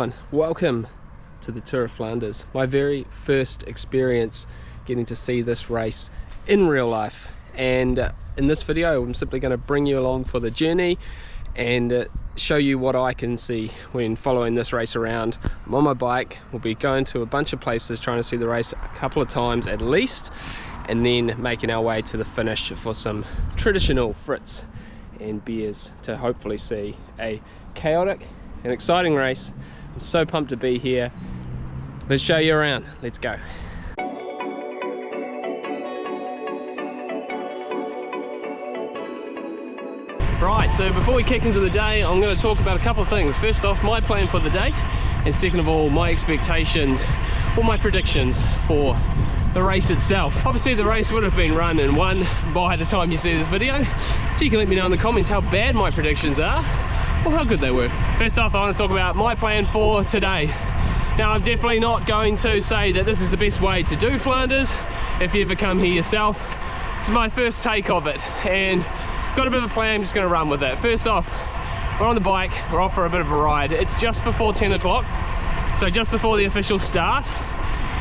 everyone, welcome to the Tour of Flanders. My very first experience getting to see this race in real life, and in this video I'm simply going to bring you along for the journey and show you what I can see when following this race around. I'm on my bike, we'll be going to a bunch of places trying to see the race a couple of times at least, and then making our way to the finish for some traditional Fritz and beers to hopefully see a chaotic and exciting race. I'm so pumped to be here. Let's show you around. Let's go. Right, so before we kick into the day, I'm going to talk about a couple of things. First off, my plan for the day, and second of all, my expectations or my predictions for the race itself. Obviously the race would have been run and won by the time you see this video, so you can let me know in the comments how bad my predictions are or how good they were. First off, I want to talk about my plan for today. Now, I'm definitely not going to say that this is the best way to do Flanders if you ever come here yourself. This is my first take of it and got a bit of a plan. I'm just going to run with it. First off, we're on the bike, we're off for a bit of a ride. It's just before 10 o'clock, so just before the official start,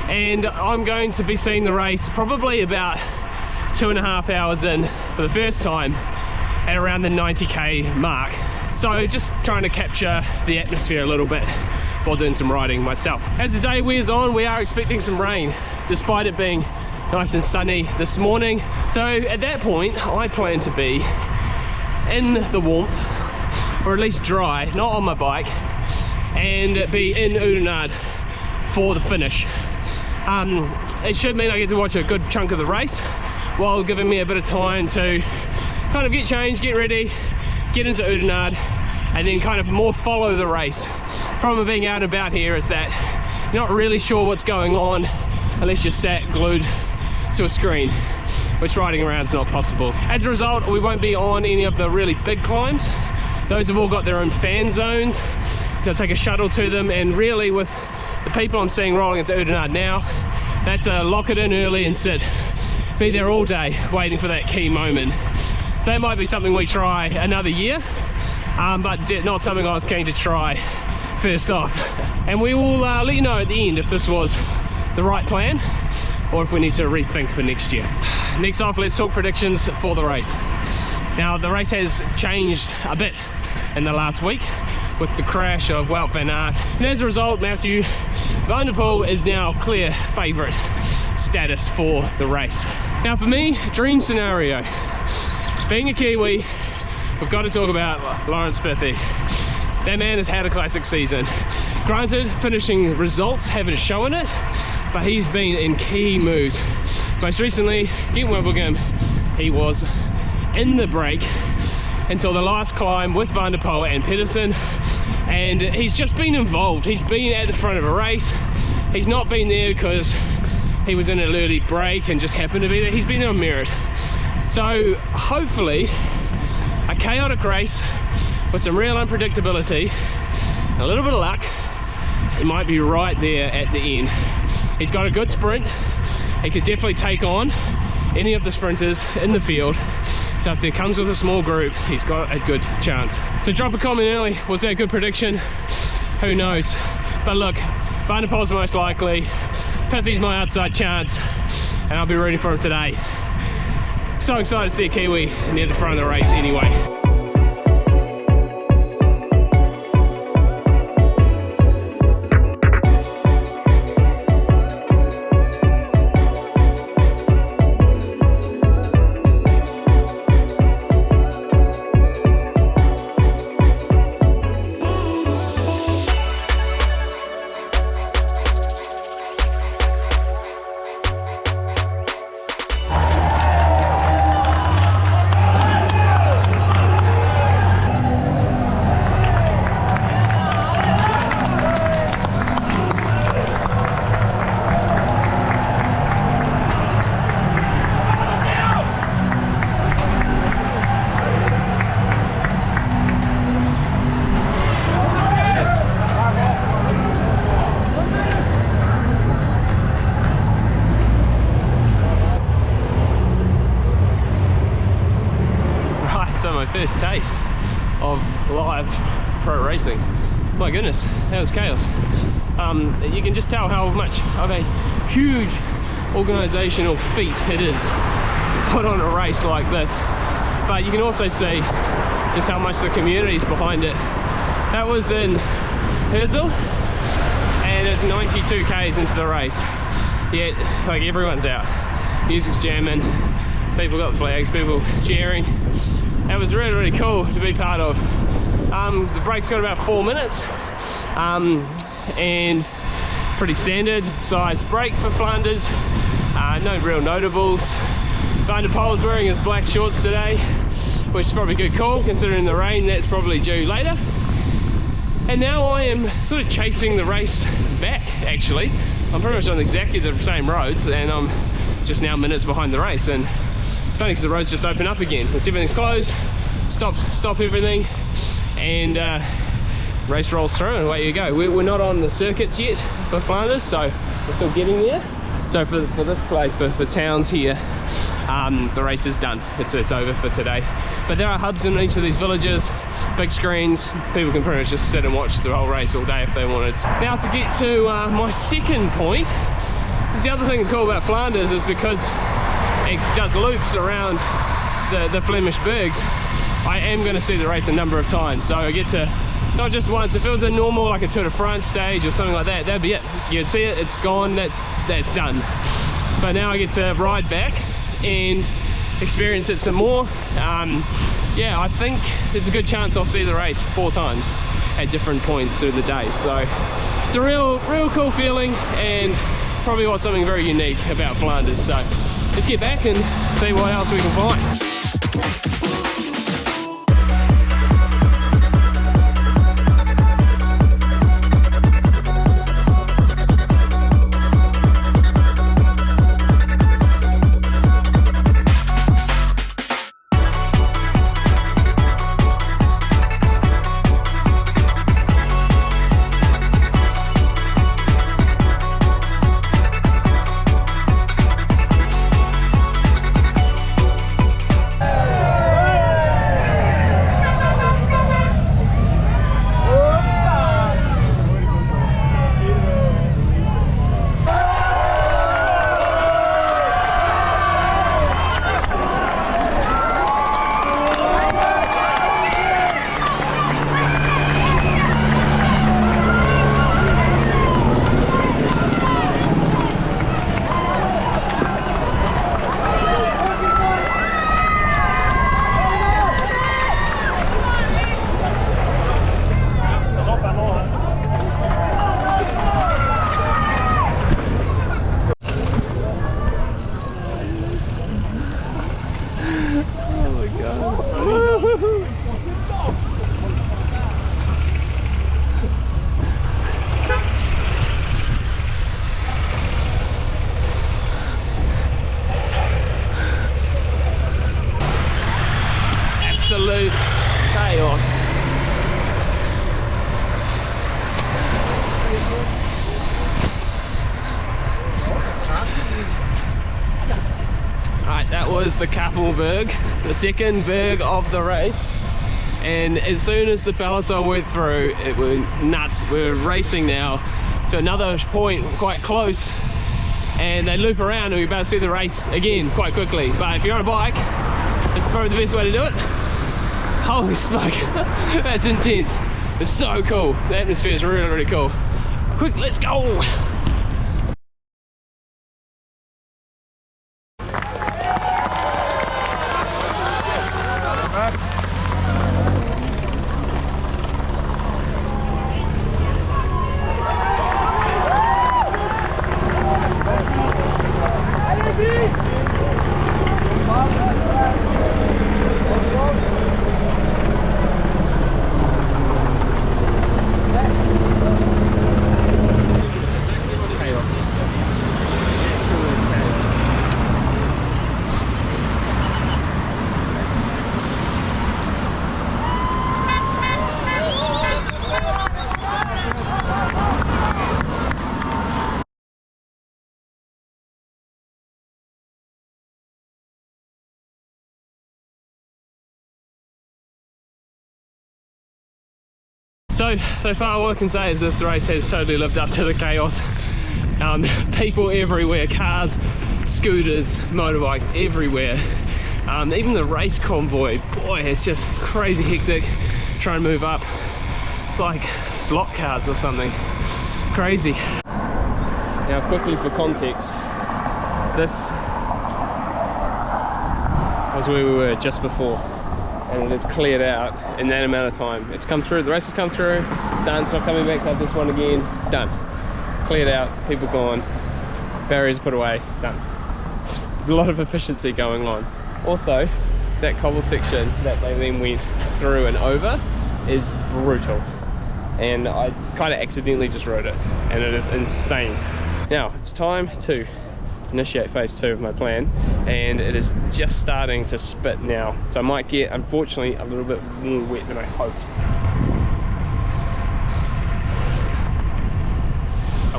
and I'm going to be seeing the race probably about 2.5 hours in for the first time at around the 90k mark. So just trying to capture the atmosphere a little bit while doing some riding myself. As the day wears on, we are expecting some rain, despite it being nice and sunny this morning. So at that point, I plan to be in the warmth, or at least dry, not on my bike, and be in Oudenaarde for the finish. It should mean I get to watch a good chunk of the race, while giving me a bit of time to kind of get changed, get ready, get into Oudenaarde, and then kind of more follow the race. Problem of being out and about here is that you're not really sure what's going on unless you're sat glued to a screen, which riding around is not possible. As a result, we won't be on any of the really big climbs. Those have all got their own fan zones. I'll take a shuttle to them, and really with the people I'm seeing rolling into Oudenaarde now, that's a lock it in early and sit. Be there all day waiting for that key moment. So that might be something we try another year, but not something I was keen to try first off. And we will let you know at the end if this was the right plan or if we need to rethink for next year. Next off, let's talk predictions for the race. Now, the race has changed a bit in the last week with the crash of Wout van Aert, and as a result, Matthew van der Poel is now clear favourite status for the race. Now for me, dream scenario. Being a Kiwi, we've got to talk about Laurens Spithy. That man has had a classic season. Granted, finishing results haven't shown it, but he's been in key moves. Most recently, Gent-Wevelgem, he was in the break until the last climb with Van der Poel and Pedersen, and he's just been involved. He's been at the front of a race. He's not been there because he was in an early break and just happened to be there. He's been there on merit. So hopefully a chaotic race with some real unpredictability, a little bit of luck, he might be right there at the end. He's got a good sprint. He could definitely take on any of the sprinters in the field. So if there comes with a small group, he's got a good chance. So drop a comment early. Was that a good prediction? Who knows? But look, Van der Poel's most likely. Pithy's my outside chance, and I'll be rooting for him today. So excited to see a Kiwi near the front of the race anyway. So my first taste of live pro racing. my goodness, that was chaos. You can just tell how much of a huge organizational feat it is to put on a race like this, but you can also see just how much the community's behind it. That was in Herzl, and it's 92 k's into the race, yet like everyone's out, music's jamming, people got flags, people cheering. That was really, really cool to be part of. The break's got about 4 minutes, and pretty standard size break for Flanders. No real notables. Van der Poel's wearing his black shorts today, which is probably a good call considering the rain that's probably due later. And now I am sort of chasing the race back, actually. I'm pretty much on exactly the same roads, and I'm just now minutes behind the race. And it's funny because the roads just open up again. Once everything's closed, stop everything, and race rolls through and away you go. We're not on the circuits yet for Flanders, so we're still getting there. So for this place, for towns here, the race is done. It's over for today. But there are hubs in each of these villages, big screens. People can pretty much just sit and watch the whole race all day if they wanted. Now to get to my second point, this is the other thing cool about Flanders is because it does loops around the Flemish Bergs. I am going to see the race a number of times, so I get to, not just once. If it was a normal, like a Tour de France stage or something like that, that'd be it. You'd see it, it's gone, that's done. But now I get to ride back and experience it some more. Yeah, I think there's a good chance I'll see the race 4 times at different points through the day. So it's a real cool feeling, and probably what's something very unique about Flanders. So let's get back and see what else we can find. Absolute chaos. Right, that was the Capitalberg, the second berg of the race. And as soon as the peloton went through, it was nuts. We're racing now to another point quite close, and they loop around and we're about to see the race again quite quickly. But if you're on a bike, this is probably the best way to do it. Holy smoke, that's intense. It's so cool. The atmosphere is really, really cool. Quick, let's go. So far what I can say is this race has totally lived up to the chaos. People everywhere, cars, scooters, motorbike, everywhere. Even the race convoy, boy, it's just crazy hectic trying to move up. It's like slot cars or something. Crazy. Now quickly for context, this was where we were just before, and it has cleared out in that amount of time. It's come through, the race has come through, it's done, it's not coming back like this one again, done. It's cleared out, people gone, barriers put away, done. A lot of efficiency going on. Also, that cobble section that they then went through and over is brutal. And I kind of accidentally just rode it, and it is insane. Now, it's time to initiate phase 2 of my plan, and it is just starting to spit now. So I might get, unfortunately, a little bit more wet than I hoped.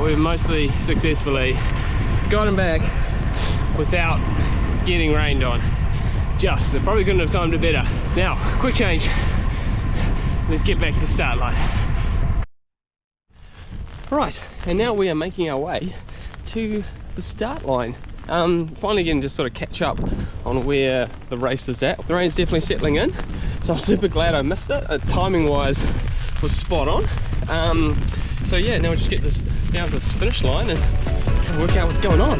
We've mostly successfully gotten back without getting rained on. Just, I probably couldn't have timed it better. Now, quick change. Let's get back to the start line. Right, and now we are making our way to the start line. Finally getting to sort of catch up on where the race is at. The rain's definitely settling in, so I'm super glad I missed it. Timing wise was spot on. So yeah, now we just get this down to this finish line and try to work out what's going on.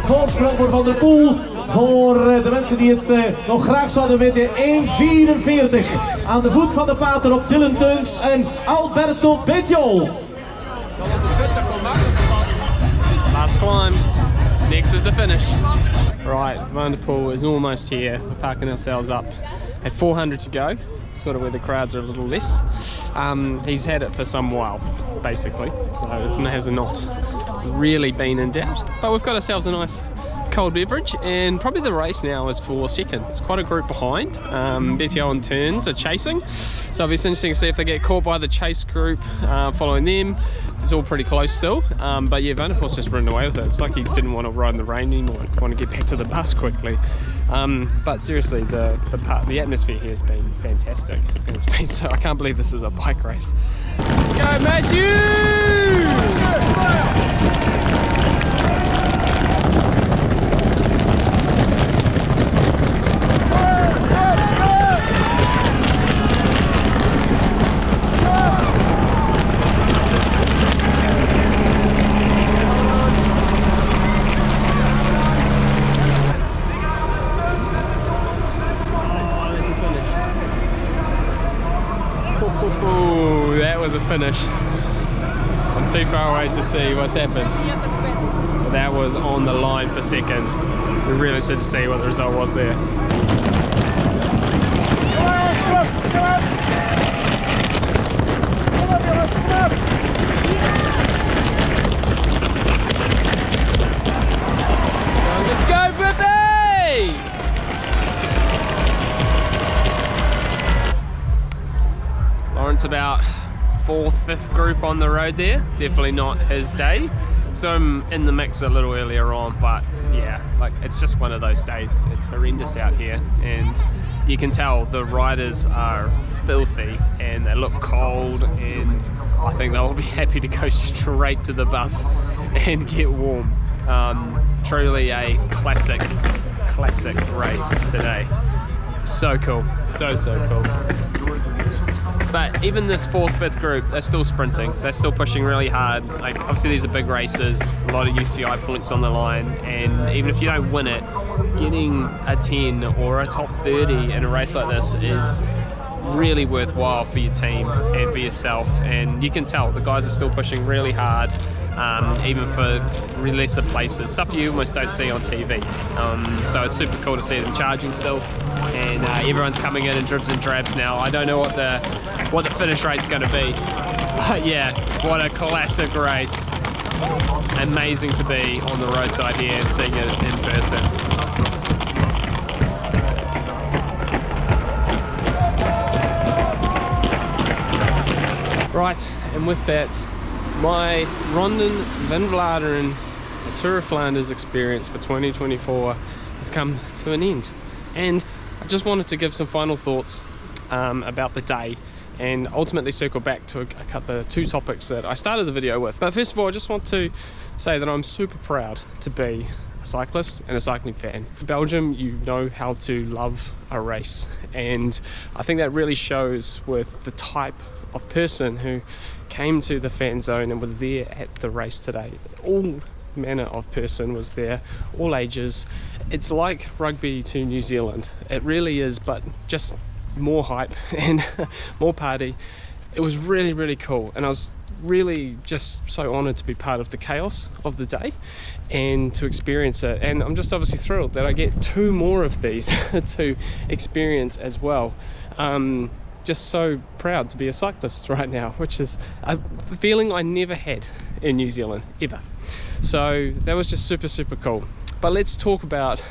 Voorsprong voor Van der Poel, voor de mensen die het nog graag zouden weten, 1:44 aan de voet van de pater op Dylan Teuns en Alberto Bettiol. Last climb, next is the finish. Right, Van der Poel is almost here. We're parking ourselves up at 400 to go, sort of where the crowds are a little less. He's had it for some while, basically, so it has not really been in doubt, but we've got ourselves a nice cold beverage, and probably the race now is for second. It's quite a group behind. Bettiol and Teuns are chasing, so it'll be interesting to see if they get caught by the chase group following them. It's all pretty close still, but yeah, Van der Poel's just running away with it. It's like he didn't want to ride in the rain anymore, want to get back to the bus quickly. But seriously, the atmosphere here has been fantastic. It's been so, I can't believe this is a bike race. Go Matthew! That was a finish. I'm too far away to see what's happened. That was on the line for second. We really should see what the result was there. Let's go, Bippy! Lawrence about 4th, 5th group on the road there. Definitely not his day. So I'm in the mix a little earlier on, but yeah, like it's just one of those days. It's horrendous out here, and you can tell the riders are filthy and they look cold, and I think they'll be happy to go straight to the bus and get warm. Truly a classic race today. So cool, so cool. But even this 4th, 5th group, they're still sprinting. They're still pushing really hard. Like, obviously these are big races, a lot of UCI points on the line, and even if you don't win it, getting a 10 or a top 30 in a race like this is really worthwhile for your team and for yourself, and you can tell the guys are still pushing really hard, even for lesser places, stuff you almost don't see on TV. So it's super cool to see them charging still, and everyone's coming in dribs and drabs now. I don't know what the finish rate's going to be, but yeah, what a classic race. Amazing to be on the roadside here and seeing it in person. Right, and with that, my Ronde van Vlaanderen Tour of Flanders experience for 2024 has come to an end. And I just wanted to give some final thoughts about the day, and ultimately circle back to the two topics that I started the video with. But first of all, I just want to say that I'm super proud to be a cyclist and a cycling fan. Belgium, you know how to love a race, and I think that really shows with the type of person who came to the fan zone and was there at the race today. All manner of person was there, all ages. It's like rugby to New Zealand. It really is, but just more hype and more party. It was really, really cool, and I was really just so honored to be part of the chaos of the day and to experience it. And I'm just obviously thrilled that I get 2 more of these to experience as well. Just so proud to be a cyclist right now, which is a feeling I never had in New Zealand ever. So that was just super, super cool. But let's talk about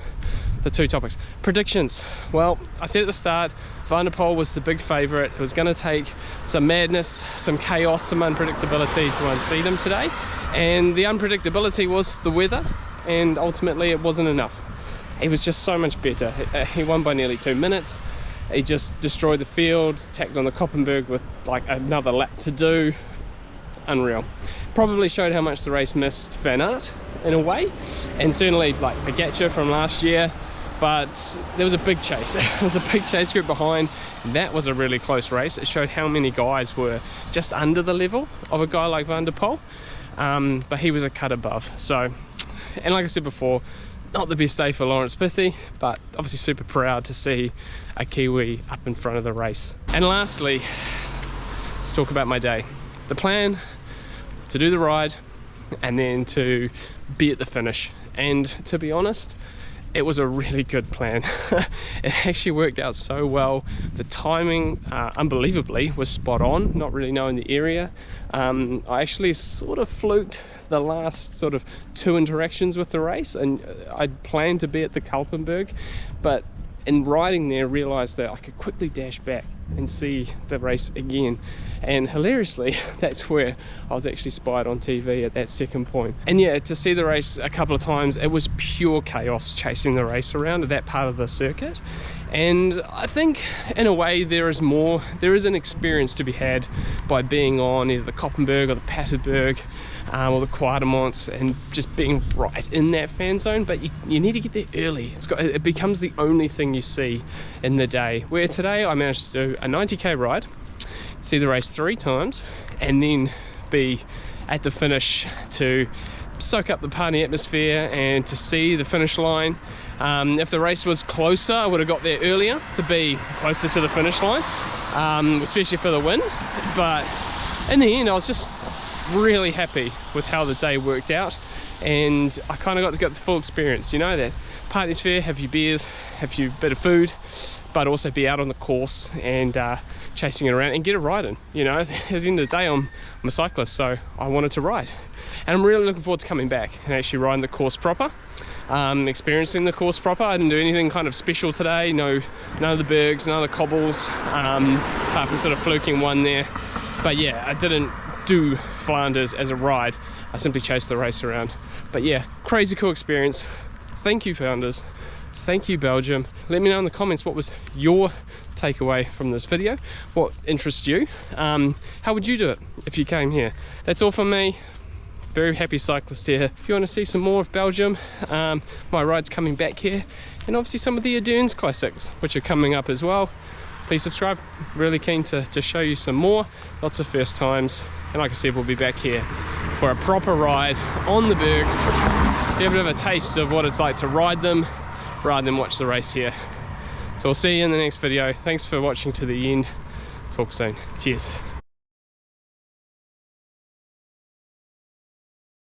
the 2 topics. Predictions. Well, I said at the start, Van der Poel was the big favourite. It was going to take some madness, some chaos, some unpredictability to unseat him today. And the unpredictability was the weather, and ultimately it wasn't enough. He was just so much better. He won by nearly 2 minutes. He just destroyed the field, tacked on the Capitalberg with like another lap to do. Unreal. Probably showed how much the race missed Van Aert in a way, and certainly like Pogačar from last year. But there was a big chase. There was a big chase group behind. That was a really close race. It showed how many guys were just under the level of a guy like Van der Poel, but he was a cut above. So, and like I said before, not the best day for Lawrence Pithy, but obviously super proud to see a Kiwi up in front of the race. And lastly, let's talk about my day. The plan to do the ride and then to be at the finish. And to be honest, it was a really good plan. It actually worked out so well. The timing, unbelievably, was spot on, not really knowing the area. I actually sort of fluked the last sort of 2 interactions with the race, and I'd planned to be at the Capitalberg, but in riding there realized that I could quickly dash back and see the race again, and hilariously that's where I was actually spied on TV at that second point. And yeah, to see the race a couple of times, it was pure chaos chasing the race around at that part of the circuit. And I think in a way there is an experience to be had by being on either the Capitalberg or the Capitalberg or the Quatermont and just being right in that fan zone. But you need to get there early. It becomes the only thing you see in the day. Where today I managed to do a 90k ride, see the race 3 times, and then be at the finish to soak up the party atmosphere and to see the finish line. If the race was closer, I would have got there earlier to be closer to the finish line, especially for the win. But in the end, I was just really happy with how the day worked out, and I kind of got to get the full experience, you know, that party atmosphere, have your beers, have your bit of food, but also be out on the course and chasing it around and get a ride in. You know, at the end of the day, I'm a cyclist, so I wanted to ride. And I'm really looking forward to coming back and actually riding the course proper, experiencing the course proper. I didn't do anything kind of special today, none of the bergs, none of the cobbles, apart from sort of fluking one there. But yeah, I didn't do Flanders as a ride, I simply chased the race around. But yeah, crazy cool experience. Thank you, Flanders. Thank you, Belgium. Let me know in the comments what was your takeaway from this video, what interests you. How would you do it if you came here? That's all from me. Very happy cyclist here. If you want to see some more of Belgium, my ride's coming back here, and obviously some of the Ardennes classics, which are coming up as well. Please subscribe. Really keen to show you some more. Lots of first times, and like I said, we'll be back here for a proper ride on the bergs. Give a bit of a taste of what it's like to ride them rather than watch the race here. So we'll see you in the next video. Thanks for watching to the end. Talk soon. Cheers.